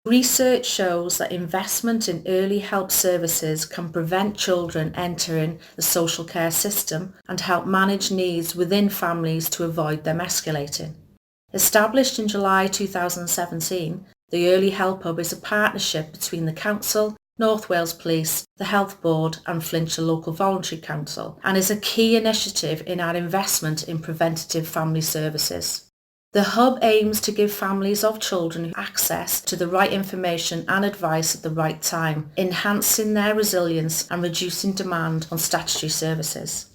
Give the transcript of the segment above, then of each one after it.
Research shows that investment in early help services can prevent children entering the social care system and help manage needs within families to avoid them escalating. Established in July 2017, the Early Help Hub is a partnership between the Council, North Wales Police, the Health Board and Flintshire Local Voluntary Council, and is a key initiative in our investment in preventative family services. The Hub aims to give families of children access to the right information and advice at the right time, enhancing their resilience and reducing demand on statutory services.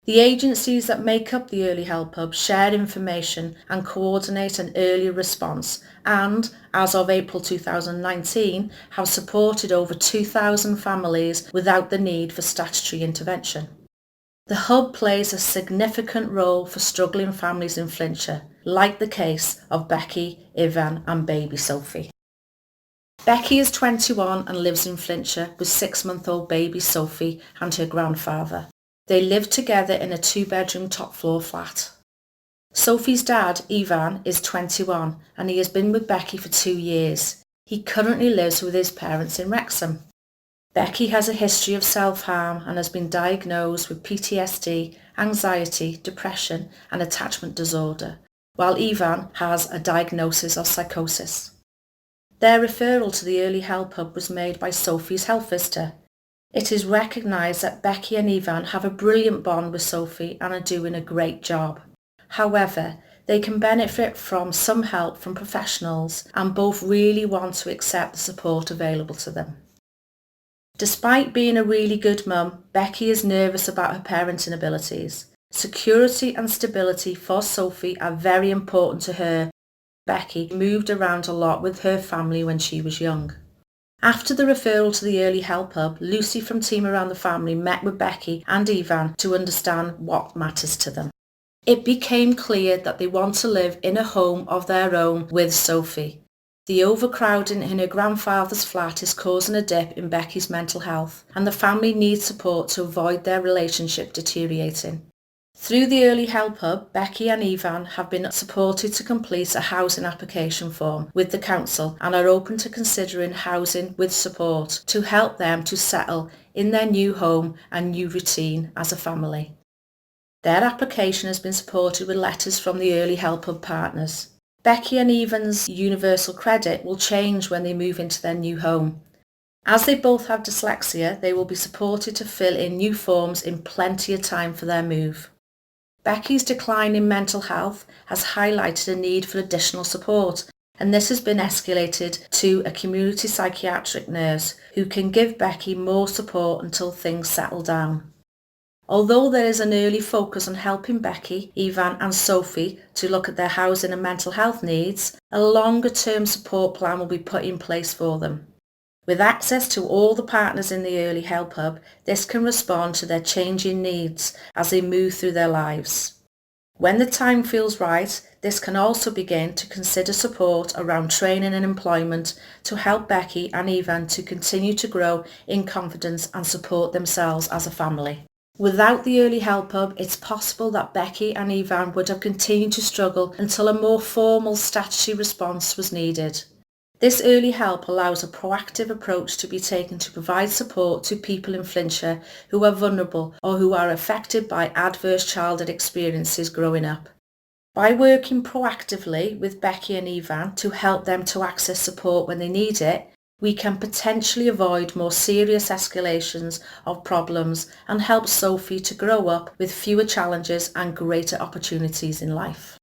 The agencies that make up the Early Help Hub share information and coordinate an early response and, as of April 2019, have supported over 2,000 families without the need for statutory intervention. The Hub plays a significant role for struggling families in Flintshire, like the case of Becky, Ivan and baby Sophie. Becky is 21 and lives in Flintshire with 6-month-old baby Sophie and her grandfather. They live together in a 2-bedroom top-floor flat. Sophie's dad, Ivan, is 21 and he has been with Becky for 2 years. He currently lives with his parents in Wrexham. Becky has a history of self-harm and has been diagnosed with PTSD, anxiety, depression and attachment disorder, while Ivan has a diagnosis of psychosis. Their referral to the Early Help Hub was made by Sophie's health visitor. It is recognised that Becky and Ivan have a brilliant bond with Sophie and are doing a great job. However, they can benefit from some help from professionals and both really want to accept the support available to them. Despite being a really good mum, Becky is nervous about her parenting abilities. Security and stability for Sophie are very important to her. Becky moved around a lot with her family when she was young. After the referral to the Early Help Hub, Lucy from Team Around the Family met with Becky and Ivan to understand what matters to them. It became clear that they want to live in a home of their own with Sophie. The overcrowding in her grandfather's flat is causing a dip in Becky's mental health, and the family needs support to avoid their relationship deteriorating. Through the Early Help Hub, Becky and Ivan have been supported to complete a housing application form with the council and are open to considering housing with support to help them to settle in their new home and new routine as a family. Their application has been supported with letters from the Early Help Hub partners. Becky and Ivan's universal credit will change when they move into their new home. As they both have dyslexia, they will be supported to fill in new forms in plenty of time for their move. Becky's decline in mental health has highlighted a need for additional support, and this has been escalated to a community psychiatric nurse who can give Becky more support until things settle down. Although there is an early focus on helping Becky, Ivan and Sophie to look at their housing and mental health needs, a longer-term support plan will be put in place for them. With access to all the partners in the Early Help Hub, this can respond to their changing needs as they move through their lives. When the time feels right, this can also begin to consider support around training and employment to help Becky and Ivan to continue to grow in confidence and support themselves as a family. Without the Early Help Hub, it's possible that Becky and Ivan would have continued to struggle until a more formal statutory response was needed. This early help allows a proactive approach to be taken to provide support to people in Flintshire who are vulnerable or who are affected by adverse childhood experiences growing up. By working proactively with Becky and Ivan to help them to access support when they need it, we can potentially avoid more serious escalations of problems and help Sophie to grow up with fewer challenges and greater opportunities in life.